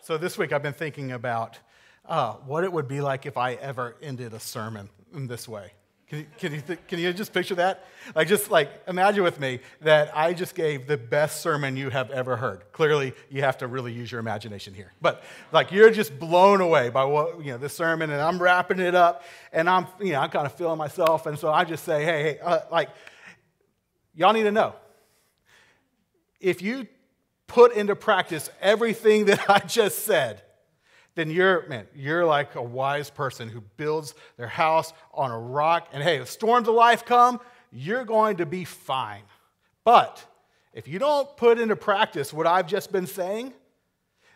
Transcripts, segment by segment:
So this week I've been thinking about what it would be like if I ever ended a sermon in this way. Can you just picture that? Just imagine with me that I just gave the best sermon you have ever heard. Clearly, you have to really use your imagination here. But you're just blown away by this sermon, and I'm wrapping it up, and I'm kind of feeling myself, and so I just say, hey, y'all need to know. If you put into practice everything that I just said, then you're like a wise person who builds their house on a rock. And hey, if storms of life come, you're going to be fine. But if you don't put into practice what I've just been saying,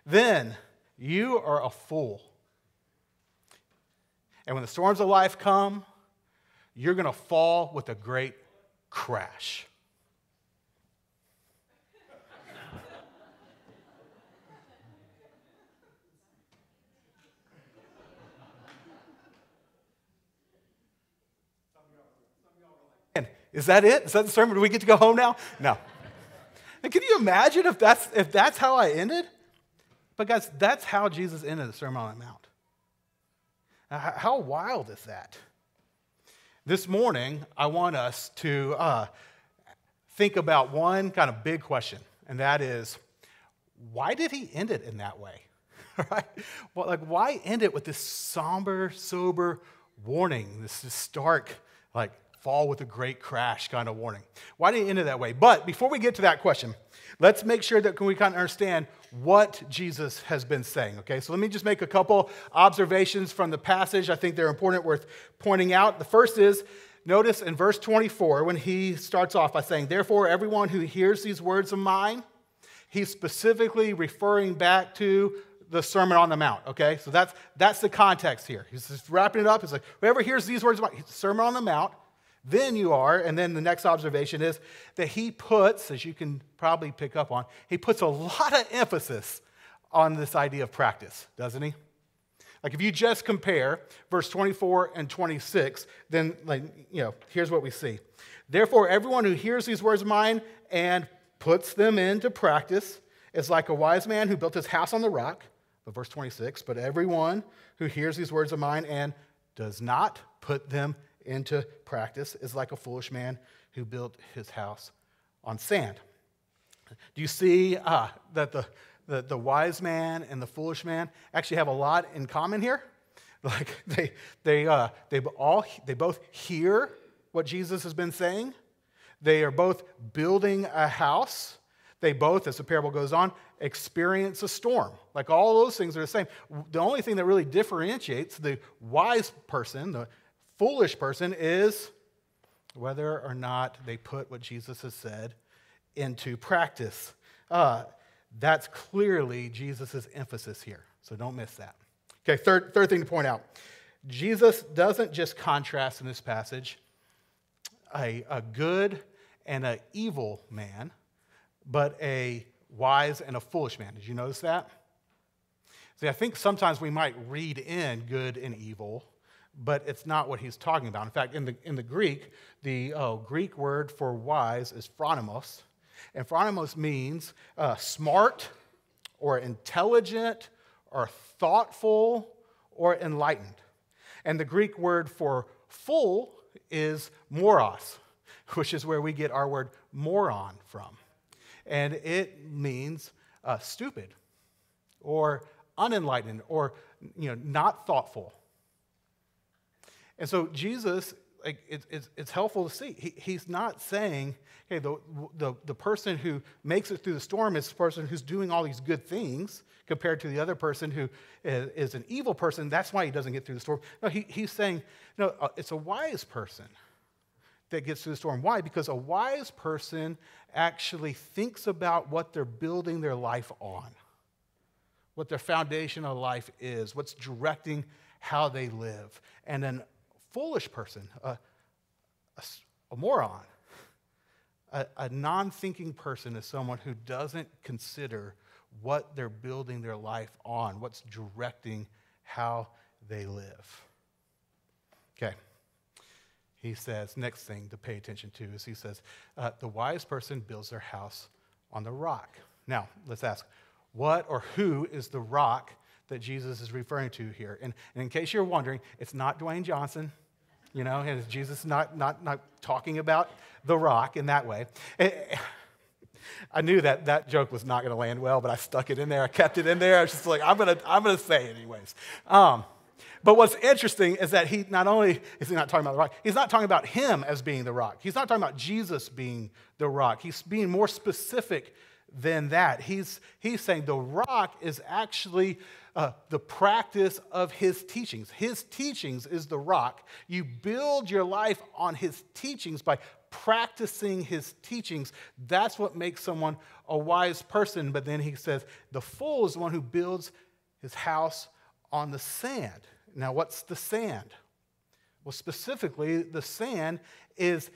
then you are a fool. And when the storms of life come, you're going to fall with a great crash. Is that it? Is that the sermon? Do we get to go home now? No. And can you imagine if that's how I ended? But guys, that's how Jesus ended the Sermon on the Mount. How wild is that? This morning, I want us to think about one kind of big question, and that is, why did he end it in that way? Right? Well, why end it with this somber, sober warning, this stark, fall with a great crash kind of warning? Why did he end it that way? But before we get to that question, let's make sure that we kind of understand what Jesus has been saying, okay? So let me just make a couple observations from the passage. I think they're important, worth pointing out. The first is, notice in verse 24, when he starts off by saying, therefore, everyone who hears these words of mine, he's specifically referring back to the Sermon on the Mount, okay? So that's the context here. He's just wrapping it up. He's like, whoever hears these words of mine, Sermon on the Mount, then you are, and then the next observation is that he puts, as you can probably pick up on, he puts a lot of emphasis on this idea of practice, doesn't he? If you just compare verse 24 and 26, then, here's what we see. Therefore, everyone who hears these words of mine and puts them into practice is like a wise man who built his house on the rock. But verse 26, but everyone who hears these words of mine and does not put them into practice is like a foolish man who built his house on sand. Do you see that the wise man and the foolish man actually have a lot in common here? They both hear what Jesus has been saying. They are both building a house. They both, as the parable goes on, experience a storm. All those things are the same. The only thing that really differentiates the wise person, the foolish person, is whether or not they put what Jesus has said into practice. That's clearly Jesus' emphasis here, so don't miss that. Okay, third thing to point out. Jesus doesn't just contrast in this passage a good and an evil man, but a wise and a foolish man. Did you notice that? See, I think sometimes we might read in good and evil, but it's not what he's talking about. In fact, in the Greek, the Greek word for wise is phronimos. And phronimos means smart or intelligent or thoughtful or enlightened. And the Greek word for fool is moros, which is where we get our word moron from. And it means stupid or unenlightened or not thoughtful. And so Jesus, it's helpful to see. He's not saying, hey, the person who makes it through the storm is the person who's doing all these good things compared to the other person who is an evil person. That's why he doesn't get through the storm. No, he's saying, no, it's a wise person that gets through the storm. Why? Because a wise person actually thinks about what they're building their life on, what their foundation of life is, what's directing how they live. And then foolish person, a moron, a non-thinking person is someone who doesn't consider what they're building their life on, what's directing how they live. Okay. He says, next thing to pay attention to is he says, the wise person builds their house on the rock. Now, let's ask, what or who is the rock that Jesus is referring to here. And in case you're wondering, it's not Dwayne Johnson. And Jesus is not talking about the rock in that way. I knew that joke was not going to land well, but I stuck it in there. I kept it in there. I was just like, I'm gonna say it anyways. But what's interesting is that he not only is he not talking about the rock, he's not talking about him as being the rock. He's not talking about Jesus being the rock. He's being more specific than that. He's saying the rock is actually the practice of his teachings. His teachings is the rock. You build your life on his teachings by practicing his teachings. That's what makes someone a wise person. But then he says, the fool is the one who builds his house on the sand. Now, what's the sand? Well, specifically, the sand is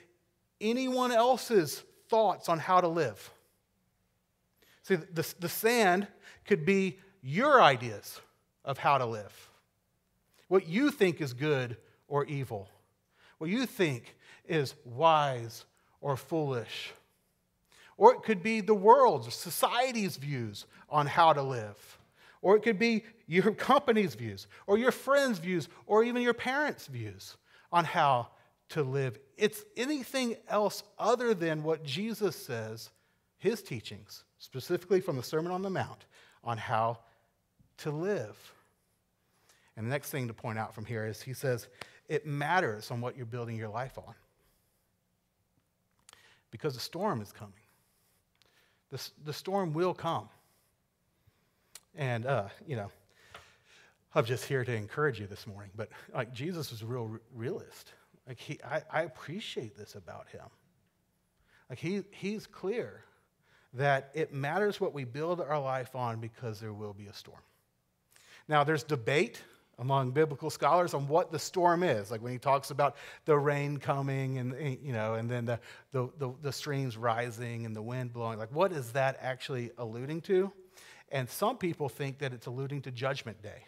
anyone else's thoughts on how to live. See, the sand could be your ideas of how to live. What you think is good or evil. What you think is wise or foolish. Or it could be the world's or society's views on how to live. Or it could be your company's views, or your friends' views, or even your parents' views on how to live. It's anything else other than what Jesus says, his teachings, specifically from the Sermon on the Mount, on how to live. And the next thing to point out from here is he says, it matters on what you're building your life on. Because the storm is coming. The storm will come. And, I'm just here to encourage you this morning. But Jesus was a real realist. I appreciate this about him. He's clear that it matters what we build our life on because there will be a storm. Now, there's debate among biblical scholars on what the storm is. Like when he talks about the rain coming and then the streams rising and the wind blowing. Like, what is that actually alluding to? And some people think that it's alluding to Judgment Day.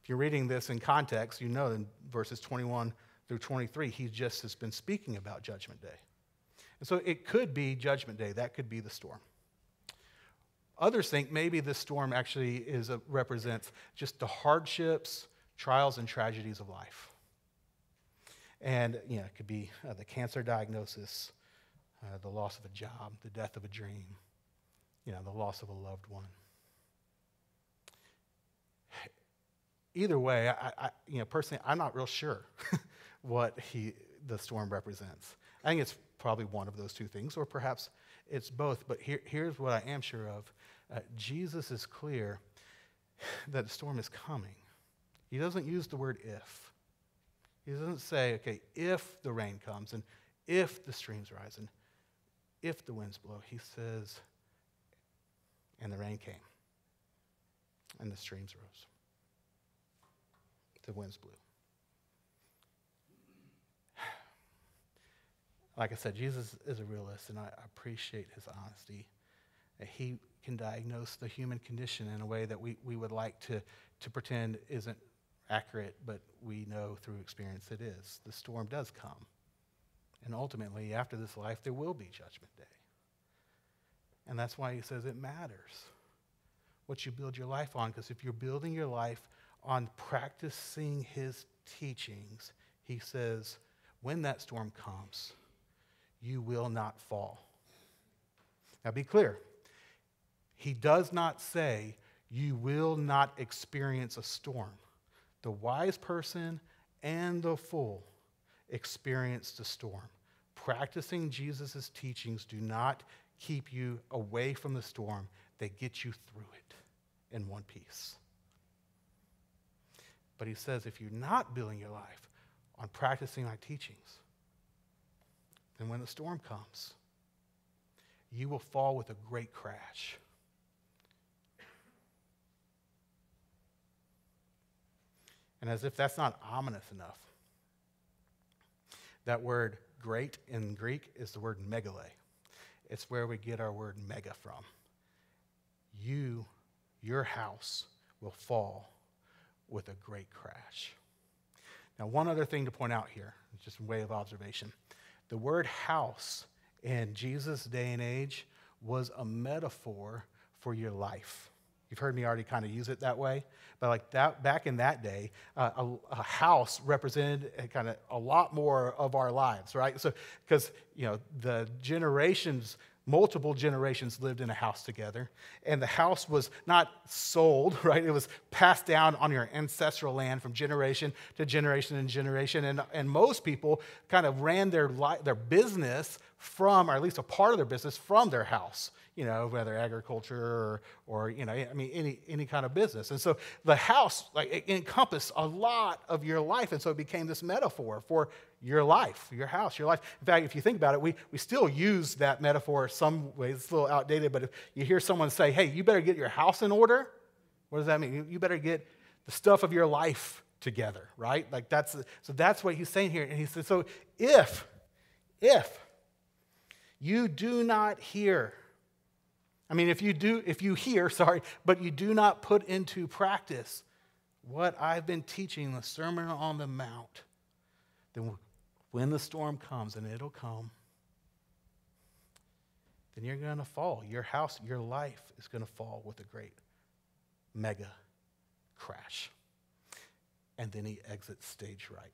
If you're reading this in context, you know in verses 21 through 23, he just has been speaking about Judgment Day. And so it could be Judgment Day. That could be the storm. Others think maybe this storm actually represents just the hardships, trials, and tragedies of life. And, it could be the cancer diagnosis, the loss of a job, the death of a dream, the loss of a loved one. Either way, I personally, I'm not real sure what the storm represents. I think it's probably one of those two things, or perhaps it's both. But here's what I am sure of. Jesus is clear that the storm is coming. He doesn't use the word if. He doesn't say, okay, if the rain comes, and if the streams rise, and if the winds blow. He says, and the rain came, and the streams rose. The winds blew. Like I said, Jesus is a realist, and I appreciate his honesty. He can diagnose the human condition in a way that we would like to pretend isn't accurate, but we know through experience it is. The storm does come. And ultimately, after this life, there will be Judgment Day. And that's why he says it matters what you build your life on, because if you're building your life on practicing his teachings, he says, when that storm comes, you will not fall. Now be clear. He does not say you will not experience a storm. The wise person and the fool experience the storm. Practicing Jesus' teachings do not keep you away from the storm. They get you through it in one piece. But he says if you're not building your life on practicing my teachings, then when the storm comes, you will fall with a great crash. And as if that's not ominous enough, that word great in Greek is the word megale. It's where we get our word mega from. Your house will fall with a great crash. Now, one other thing to point out here, just a way of observation. The word house in Jesus' day and age was a metaphor for your life. You've heard me already kind of use it that way, but like that back in that day, a house represented kind of a lot more of our lives, right? So because the generations, multiple generations lived in a house together, and the house was not sold, right? It was passed down on your ancestral land from generation to generation and generation, and most people kind of ran their business from, or at least a part of their business from their house. Whether agriculture or any kind of business. And so the house, it encompassed a lot of your life. And so it became this metaphor for your life, your house, your life. In fact, if you think about it, we still use that metaphor some ways. It's a little outdated, but if you hear someone say, hey, you better get your house in order, what does that mean? You better get the stuff of your life together, right? So that's what he's saying here. And he says, so if you do not hear, if you hear, but you do not put into practice what I've been teaching, the Sermon on the Mount, then when the storm comes, and it'll come, then you're going to fall. Your house, your life is going to fall with a great mega crash. And then he exits stage right.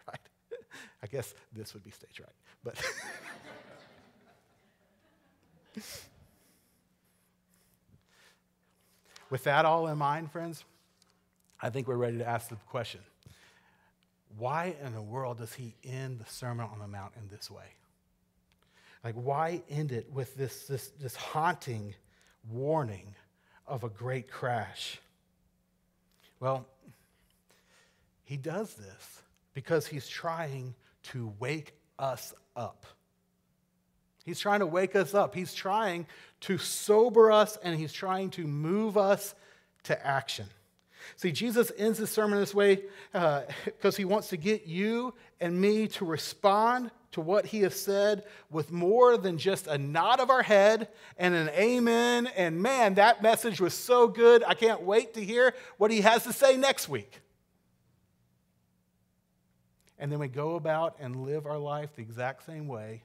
Right? I guess this would be stage right, but... With that all in mind, friends, I think we're ready to ask the question, why in the world does he end the Sermon on the Mount in this way? Why end it with this haunting warning of a great crash? Well, he does this because he's trying to wake us up. He's trying to wake us up. He's trying to sober us, and he's trying to move us to action. See, Jesus ends the sermon this way because he wants to get you and me to respond to what he has said with more than just a nod of our head and an amen, and man, that message was so good, I can't wait to hear what he has to say next week. And then we go about and live our life the exact same way,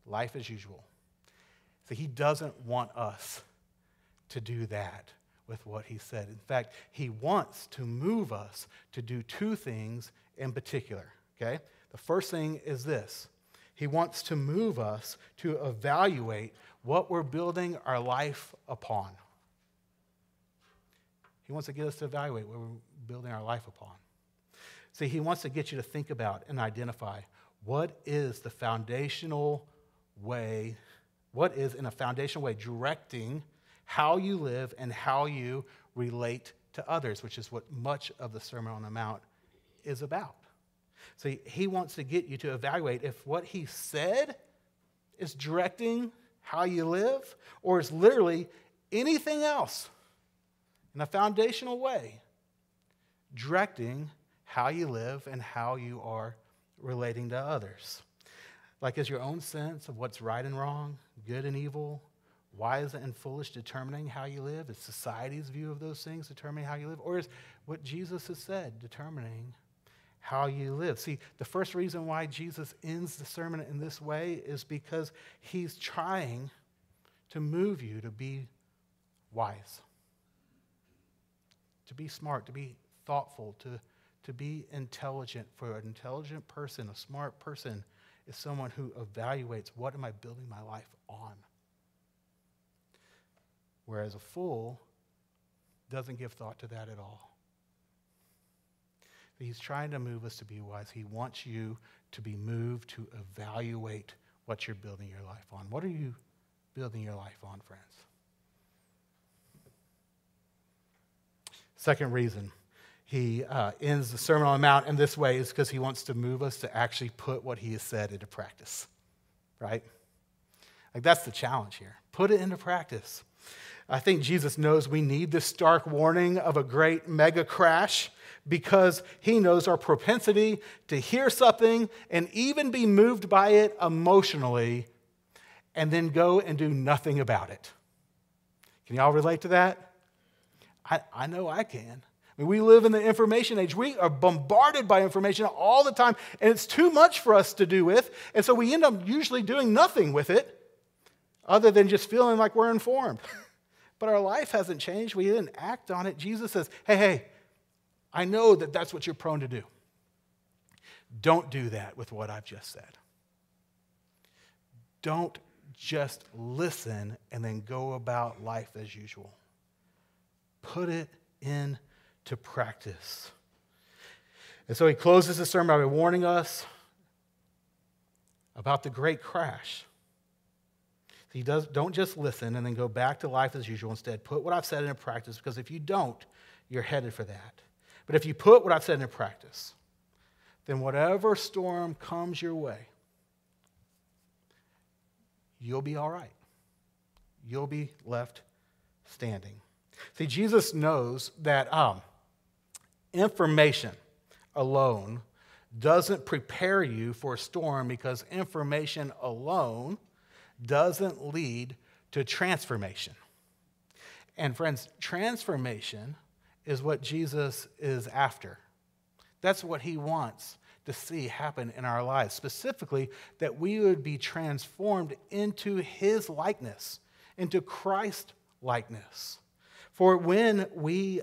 life as usual. So he doesn't want us to do that with what he said. In fact, he wants to move us to do two things in particular, okay? The first thing is this. He wants to move us to evaluate what we're building our life upon. He wants to get us to evaluate what we're building our life upon. See, he wants to get you to think about and identify what is the foundational way, what is in a foundational way directing how you live and how you relate to others, which is what much of the Sermon on the Mount is about. See, he wants to get you to evaluate if what he said is directing how you live or is literally anything else in a foundational way directing how you live and how you are relating to others. Like, is your own sense of what's right and wrong, good and evil, wise and foolish determining how you live? Is society's view of those things determining how you live? Or is what Jesus has said determining how you live? See, the first reason why Jesus ends the sermon in this way is because he's trying to move you to be wise, to be smart, to be thoughtful, to be intelligent. For an intelligent person, a smart person, is someone who evaluates, what am I building my life on? Whereas a fool doesn't give thought to that at all. He's trying to move us to be wise. He wants you to be moved to evaluate what you're building your life on. What are you building your life on, friends? Second reason he ends the Sermon on the Mount in this way is because he wants to move us to actually put what he has said into practice, right? Like, that's the challenge here. Put it into practice. I think Jesus knows we need this stark warning of a great mega crash because he knows our propensity to hear something and even be moved by it emotionally and then go and do nothing about it. Can y'all relate to that? I know I can. I mean, we live in the information age. We are bombarded by information all the time, and it's too much for us to do with, and so we end up usually doing nothing with it other than just feeling like we're informed. But our life hasn't changed. We didn't act on it. Jesus says, hey, I know that that's what you're prone to do. Don't do that with what I've just said. Don't just listen and then go about life as usual. Put it into practice. And so he closes the sermon by warning us about the great crash. Don't just listen and then go back to life as usual. Instead, put what I've said into practice, because if you don't, you're headed for that. But if you put what I've said into practice, then whatever storm comes your way, you'll be all right. You'll be left standing. See, Jesus knows that information alone doesn't prepare you for a storm, because information alone doesn't lead to transformation. And friends, transformation is what Jesus is after. That's what he wants to see happen in our lives. Specifically, that we would be transformed into his likeness, into Christ likeness. For when we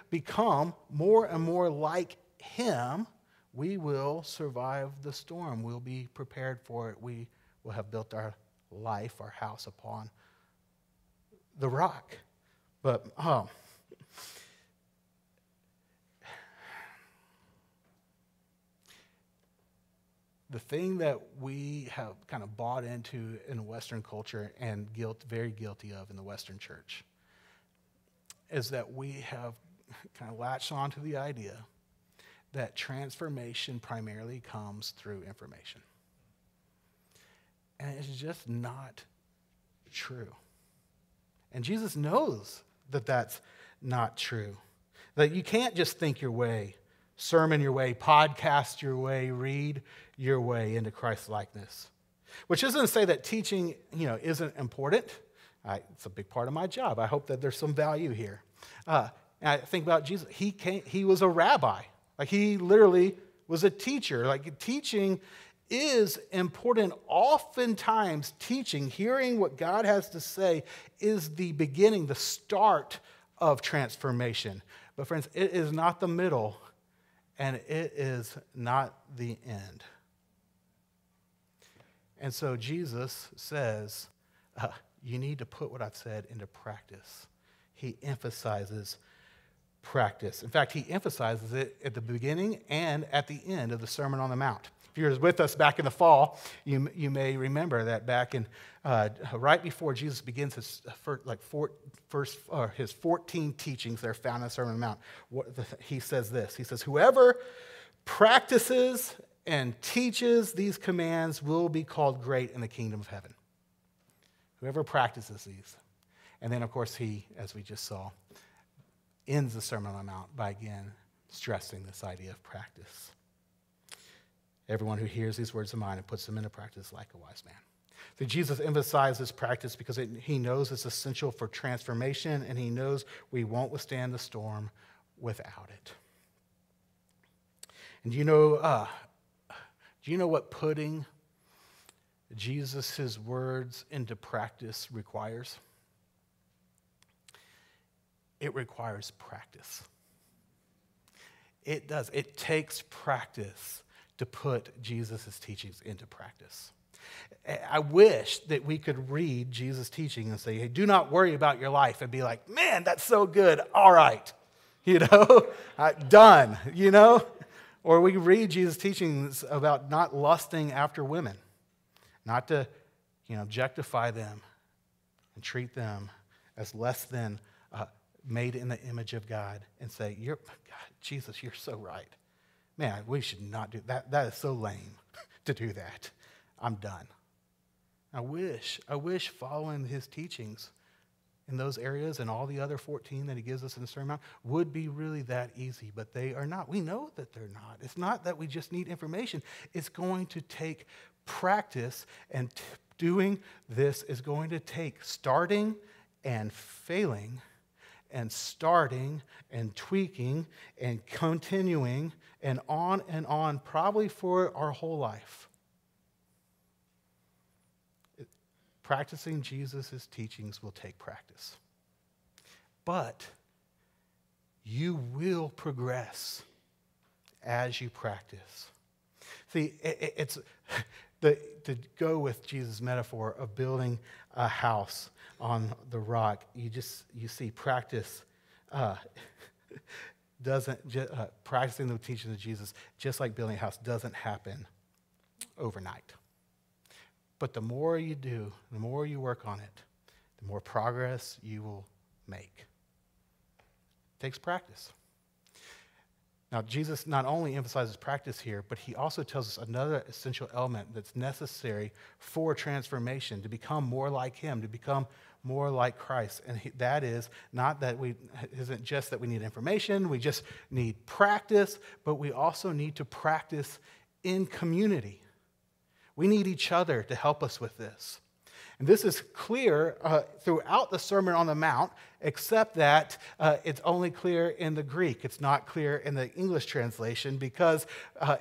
become more and more like him, we will survive the storm. We'll be prepared for it. We will have built our life, our house upon the rock. But the thing that we have kind of bought into in Western culture and very guilty of in the Western church is that we have kind of latched onto the idea that transformation primarily comes through information. And it's just not true. And Jesus knows that that's not true. That you can't just think your way, sermon your way, podcast your way, read your way into Christ likeness. Which isn't to say that teaching, isn't important. It's a big part of my job. I hope that there's some value here. And I think about Jesus. He was a rabbi. Like, he literally was a teacher. Like, teaching is important. Oftentimes, teaching, hearing what God has to say, is the beginning, the start of transformation. But friends, it is not the middle, and it is not the end. And so Jesus says, you need to put what I've said into practice. He emphasizes practice. In fact, he emphasizes it at the beginning and at the end of the Sermon on the Mount. If you were with us back in the fall, you may remember that back in right before Jesus begins his 14 teachings that are found in the Sermon on the Mount, he says this. He says, whoever practices and teaches these commands will be called great in the kingdom of heaven. Whoever practices these. And then, of course, he, as we just saw, ends the Sermon on the Mount by again stressing this idea of practice. Everyone who hears these words of mine and puts them into practice like a wise man. So Jesus emphasizes practice because he knows it's essential for transformation, and he knows we won't withstand the storm without it. And do you know what putting Jesus' words into practice requires? It requires practice. It does. It takes practice to put Jesus' teachings into practice. I wish that we could read Jesus' teaching and say, hey, do not worry about your life, and be like, man, that's so good. All right. Done, Or we read Jesus' teachings about not lusting after women, not to, objectify them and treat them as less than made in the image of God, and say, God, Jesus, you're so right. Man, we should not do that. That is so lame to do that. I'm done. I wish following his teachings in those areas and all the other 14 that he gives us in the Sermon would be really that easy, but they are not. We know that they're not. It's not that we just need information. It's going to take practice, and doing this is going to take starting and failing, and starting and tweaking and continuing and on, probably for our whole life. practicing Jesus' teachings will take practice. But you will progress as you practice. See, it's to go with Jesus' metaphor of building a house on the rock. You see practice practicing the teachings of Jesus, just like building a house, doesn't happen overnight. But the more you do, the more you work on it, the more progress you will make. It takes practice. Now, Jesus not only emphasizes practice here, but he also tells us another essential element that's necessary for transformation, to become more like him, to become more like Christ. And that is isn't just that we need information, we just need practice, but we also need to practice in community. We need each other to help us with this. And this is clear throughout the Sermon on the Mount, except that it's only clear in the Greek. It's not clear in the English translation because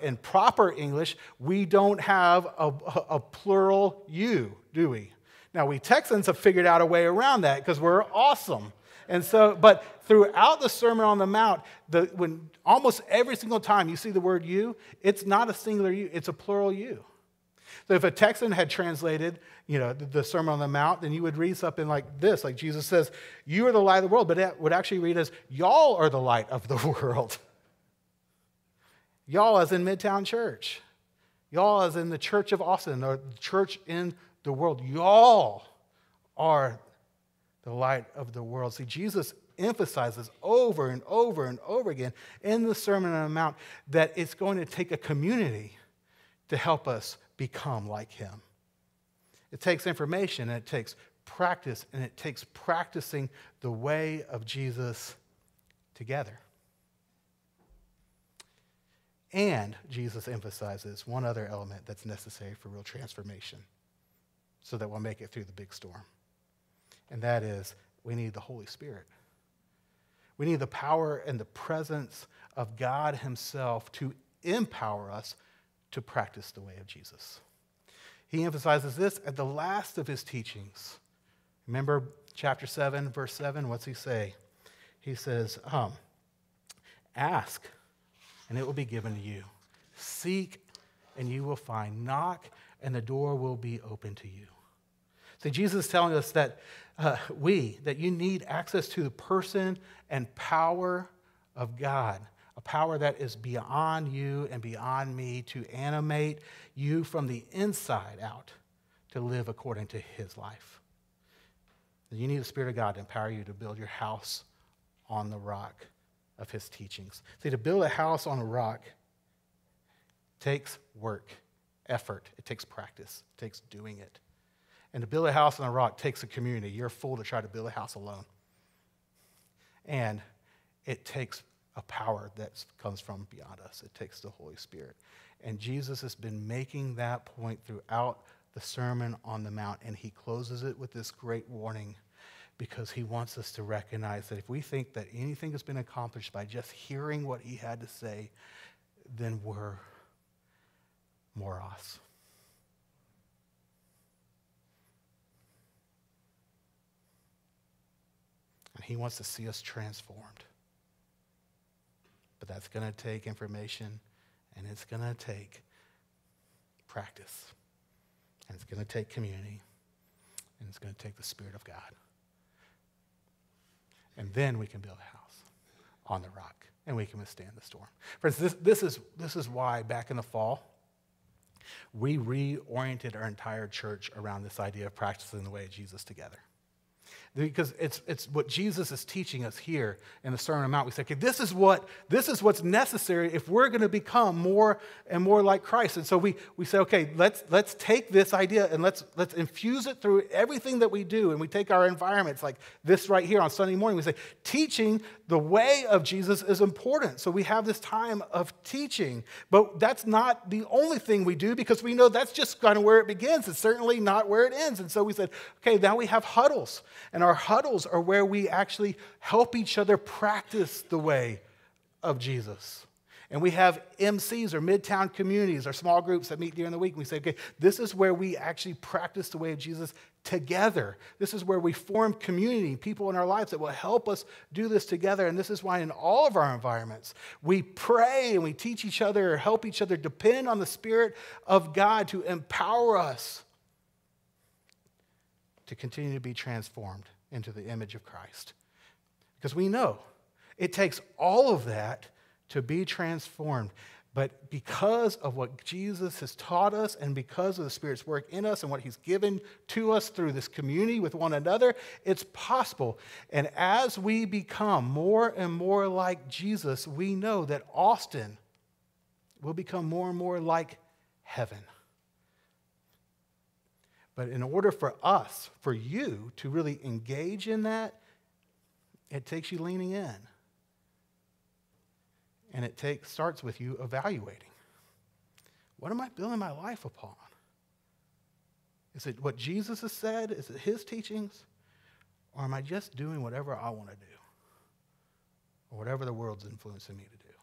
in proper English, we don't have a plural you, do we? Now, we Texans have figured out a way around that because we're awesome. And so, but throughout the Sermon on the Mount, when almost every single time you see the word you, it's not a singular you, it's a plural you. So if a Texan had translated, the Sermon on the Mount, then you would read something like this, like Jesus says, you are the light of the world, but it would actually read as, y'all are the light of the world. Y'all as in Midtown Church. Y'all as in the Church of Austin, or the church in the world. Y'all are the light of the world. See, Jesus emphasizes over and over and over again in the Sermon on the Mount that it's going to take a community to help us become like him. It takes information, and it takes practice, and it takes practicing the way of Jesus together. And Jesus emphasizes one other element that's necessary for real transformation so that we'll make it through the big storm. And that is, we need the Holy Spirit. We need the power and the presence of God himself to empower us to practice the way of Jesus. He emphasizes this at the last of his teachings. Remember chapter 7, verse 7, what's he say? He says, ask, and it will be given to you. Seek, and you will find. Knock, and the door will be open to you. See, Jesus is telling us that that you need access to the person and power of God, a power that is beyond you and beyond me, to animate you from the inside out to live according to his life. You need the Spirit of God to empower you to build your house on the rock of his teachings. See, to build a house on a rock takes work, effort. It takes practice. It takes doing it. And to build a house on a rock takes a community. You're a fool to try to build a house alone. And it takes a power that comes from beyond us. It takes the Holy Spirit. And Jesus has been making that point throughout the Sermon on the Mount, and he closes it with this great warning because he wants us to recognize that if we think that anything has been accomplished by just hearing what he had to say, then we're moros. And he wants to see us transformed. But that's going to take information, and it's going to take practice, and it's going to take community, and it's going to take the Spirit of God. And then we can build a house on the rock, and we can withstand the storm. Friends, this is why back in the fall, we reoriented our entire church around this idea of practicing the way of Jesus together. Because it's what Jesus is teaching us here in the Sermon on the Mount. We say, okay, this is what's necessary if we're going to become more and more like Christ. And so we say, okay, let's take this idea and let's infuse it through everything that we do. And we take our environments like this right here on Sunday morning. We say, teaching the way of Jesus is important. So we have this time of teaching. But that's not the only thing we do, because we know that's just kind of where it begins. It's certainly not where it ends. And so we said, okay, now we have huddles. And our huddles are where we actually help each other practice the way of Jesus. And we have MCs or Midtown communities or small groups that meet during the week. And we say, okay, this is where we actually practice the way of Jesus together. This is where we form community, people in our lives that will help us do this together. And this is why in all of our environments, we pray and we teach each other or help each other depend on the Spirit of God to empower us to continue to be transformed into the image of Christ. Because we know it takes all of that to be transformed. But because of what Jesus has taught us and because of the Spirit's work in us and what he's given to us through this community with one another, it's possible. And as we become more and more like Jesus, we know that Austin will become more and more like heaven. But in order for us, for you to really engage in that, it takes you leaning in. And it starts with you evaluating. What am I building my life upon? Is it what Jesus has said? Is it his teachings? Or am I just doing whatever I want to do? Or whatever the world's influencing me to do?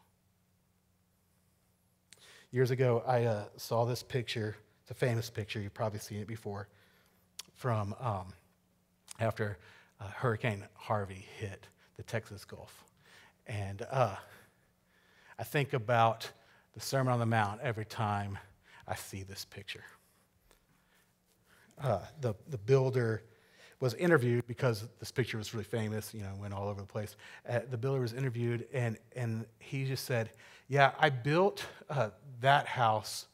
Years ago, I saw this picture. It's a famous picture. You've probably seen it before. From after Hurricane Harvey hit the Texas Gulf. And I think about the Sermon on the Mount every time I see this picture. The builder was interviewed because this picture was really famous, went all over the place. The builder was interviewed, and he just said, yeah, I built that house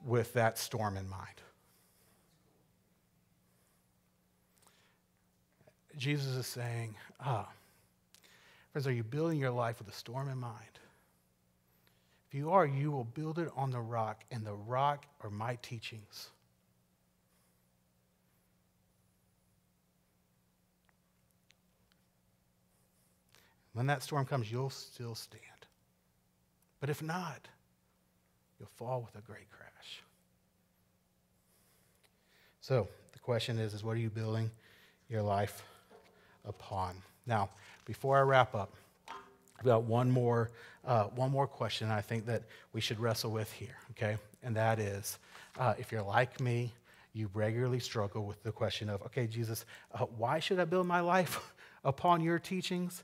with that storm in mind. Jesus is saying, friends, are you building your life with a storm in mind? If you are, you will build it on the rock, and the rock are my teachings. When that storm comes, you'll still stand. But if not, you'll fall with a great crash. So the question is what are you building your life upon? Now, before I wrap up, I've got one more question I think that we should wrestle with here, okay? And that is, if you're like me, you regularly struggle with the question of, okay, Jesus, why should I build my life upon your teachings?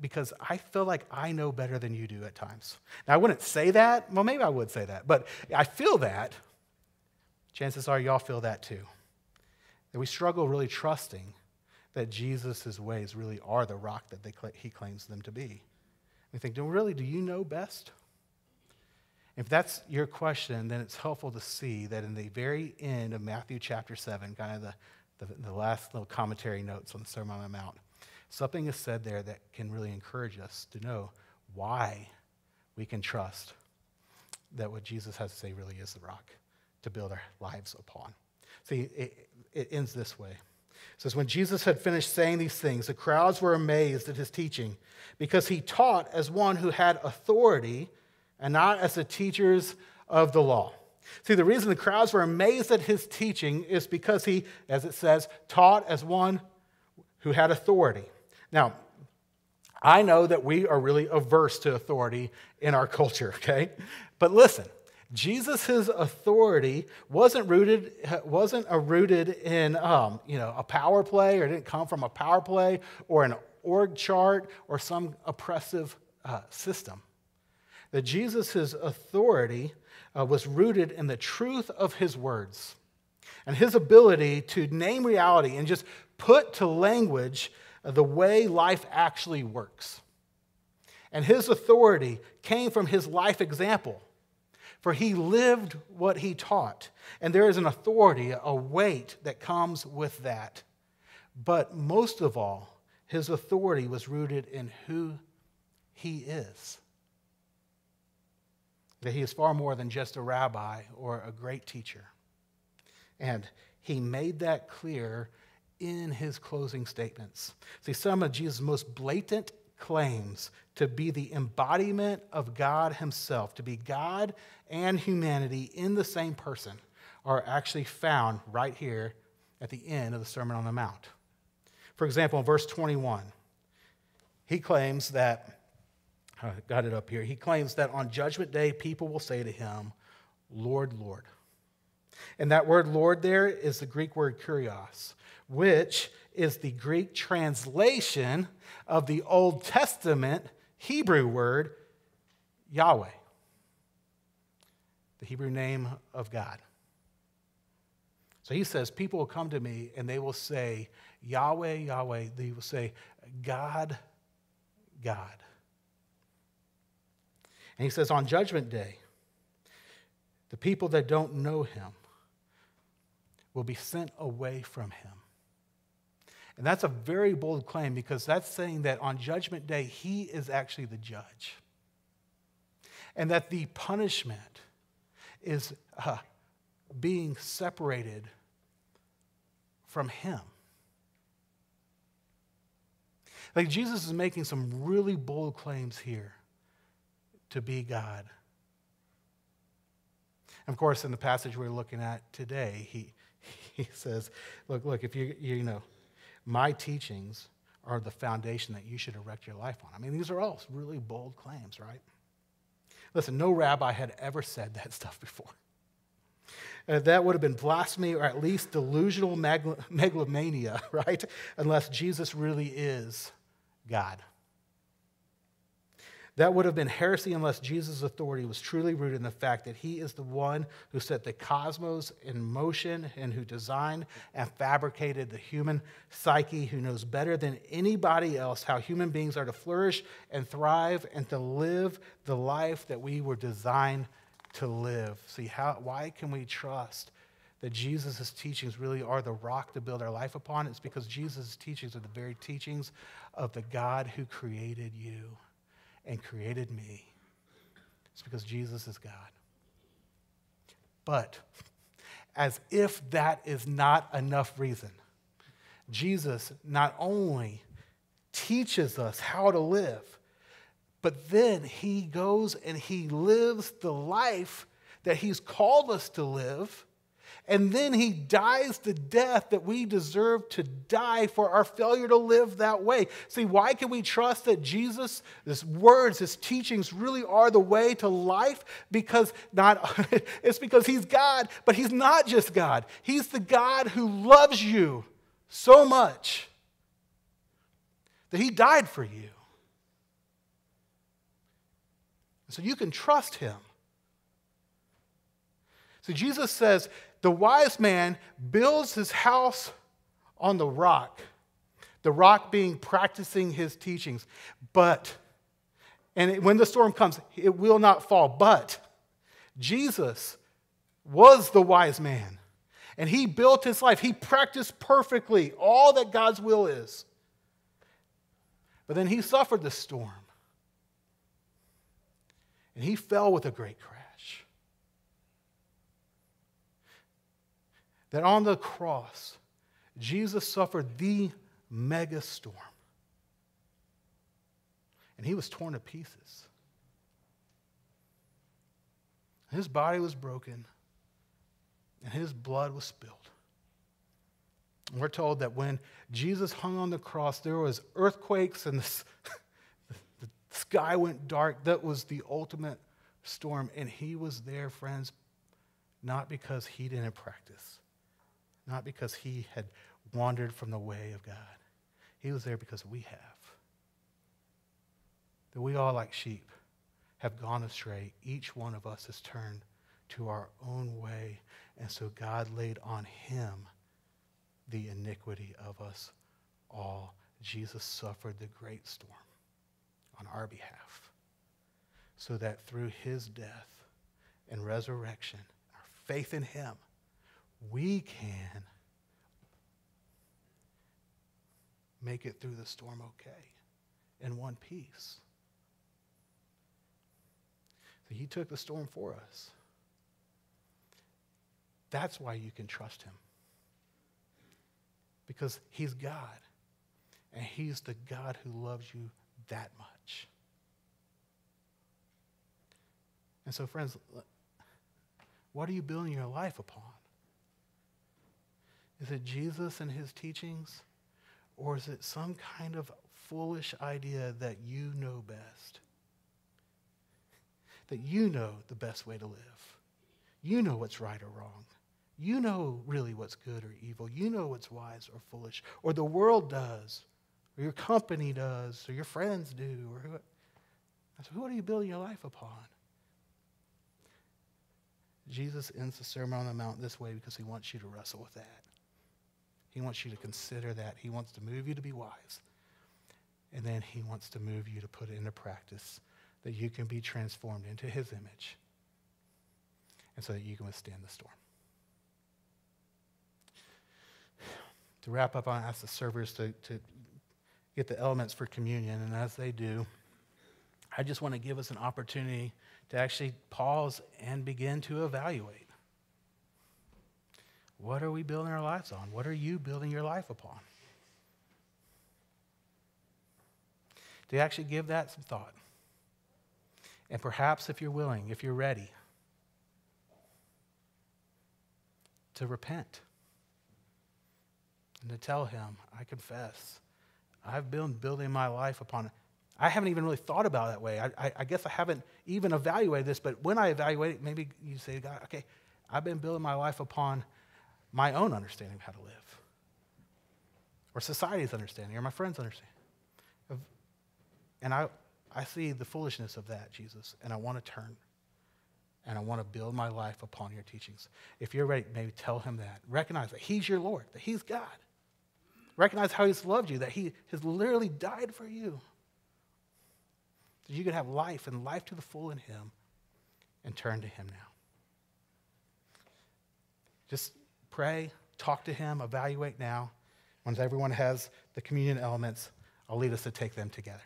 Because I feel like I know better than you do at times. Now, I wouldn't say that. Well, maybe I would say that. But I feel that. Chances are y'all feel that too. That we struggle really trusting that Jesus' ways really are the rock that he claims them to be. We think, do you know best? If that's your question, then it's helpful to see that in the very end of Matthew chapter 7, kind of the last little commentary notes on the Sermon on the Mount, something is said there that can really encourage us to know why we can trust that what Jesus has to say really is the rock to build our lives upon. See, it ends this way. It says, when Jesus had finished saying these things, the crowds were amazed at his teaching because he taught as one who had authority and not as the teachers of the law. See, the reason the crowds were amazed at his teaching is because he, as it says, taught as one who had authority. Now, I know that we are really averse to authority in our culture, okay? But listen, Jesus' authority wasn't rooted in a power play, or didn't come from a power play or an org chart or some oppressive system. That Jesus' authority was rooted in the truth of his words and his ability to name reality and just put to language the way life actually works. And his authority came from his life example, for he lived what he taught. And there is an authority, a weight that comes with that. But most of all, his authority was rooted in who he is. That he is far more than just a rabbi or a great teacher. And he made that clear in his closing statements. See, some of Jesus' most blatant claims to be the embodiment of God himself, to be God and humanity in the same person, are actually found right here at the end of the Sermon on the Mount. For example, in verse 21, he claims that I got it up here. He claims that on Judgment Day, people will say to him, Lord, Lord. And that word Lord there is the Greek word kurios, which is the Greek translation of the Old Testament Hebrew word Yahweh, the Hebrew name of God. So he says, people will come to me and they will say, Yahweh, Yahweh. They will say, God, God. And he says, on Judgment Day, the people that don't know him will be sent away from him. And that's a very bold claim because that's saying that on Judgment Day, he is actually the judge. And that the punishment is being separated from him. Like Jesus is making some really bold claims here to be God. And of course, in the passage we're looking at today, he says, look, if you know, my teachings are the foundation that you should erect your life on. I mean, these are all really bold claims, right? Listen, no rabbi had ever said that stuff before. That would have been blasphemy or at least delusional megalomania, right? Unless Jesus really is God. That would have been heresy unless Jesus' authority was truly rooted in the fact that he is the one who set the cosmos in motion and who designed and fabricated the human psyche, who knows better than anybody else how human beings are to flourish and thrive and to live the life that we were designed to live. See, why can we trust that Jesus' teachings really are the rock to build our life upon? It's because Jesus' teachings are the very teachings of the God who created you and created me. It's because Jesus is God. But as if that is not enough reason, Jesus not only teaches us how to live, but then he goes and he lives the life that he's called us to live. And then he dies the death that we deserve to die for our failure to live that way. See, why can we trust that Jesus, his words, his teachings really are the way to life? It's because he's God, but he's not just God. He's the God who loves you so much that he died for you. So you can trust him. So Jesus says, the wise man builds his house on the rock being practicing his teachings. When the storm comes, it will not fall. But Jesus was the wise man. And he built his life. He practiced perfectly all that God's will is. But then he suffered the storm. And he fell with a great crash. That on the cross, Jesus suffered the mega storm. And he was torn to pieces. His body was broken, and his blood was spilled. And we're told that when Jesus hung on the cross, there was earthquakes and the sky went dark. That was the ultimate storm. And he was there, friends, not because he didn't practice. Not because he had wandered from the way of God. He was there because we have. That we all, like sheep, have gone astray. Each one of us has turned to our own way. And so God laid on him the iniquity of us all. Jesus suffered the great storm on our behalf, so that through his death and resurrection, our faith in him, we can make it through the storm okay, in one piece. So he took the storm for us. That's why you can trust him. Because he's God, and he's the God who loves you that much. And so, friends, what are you building your life upon? Is it Jesus and his teachings? Or is it some kind of foolish idea that you know best? that you know the best way to live. You know what's right or wrong. You know really what's good or evil. You know what's wise or foolish, or the world does, or your company does, or your friends do, or who. So what are you building your life upon? Jesus ends the Sermon on the Mount this way because he wants you to wrestle with that. He wants you to consider that. He wants to move you to be wise. And then he wants to move you to put it into practice that you can be transformed into his image and so that you can withstand the storm. To wrap up, I ask the servers to get the elements for communion, and as they do, I just want to give us an opportunity to actually pause and begin to evaluate. What are we building our lives on? What are you building your life upon? To actually give that some thought. And perhaps if you're willing, if you're ready, to repent. And to tell him, I confess, I've been building my life upon it. I haven't even really thought about it that way. I guess I haven't even evaluated this, but when I evaluate it, maybe you say to God, okay, I've been building my life upon my own understanding of how to live, or society's understanding, or my friends' understanding. And I see the foolishness of that, Jesus, and I want to turn, and I want to build my life upon your teachings. If you're ready, maybe tell him that. Recognize that he's your Lord, that he's God. Recognize how he's loved you, that he has literally died for you. So you can have life and life to the full in him, and turn to him now. Just pray, talk to him, evaluate now. Once everyone has the communion elements, I'll lead us to take them together.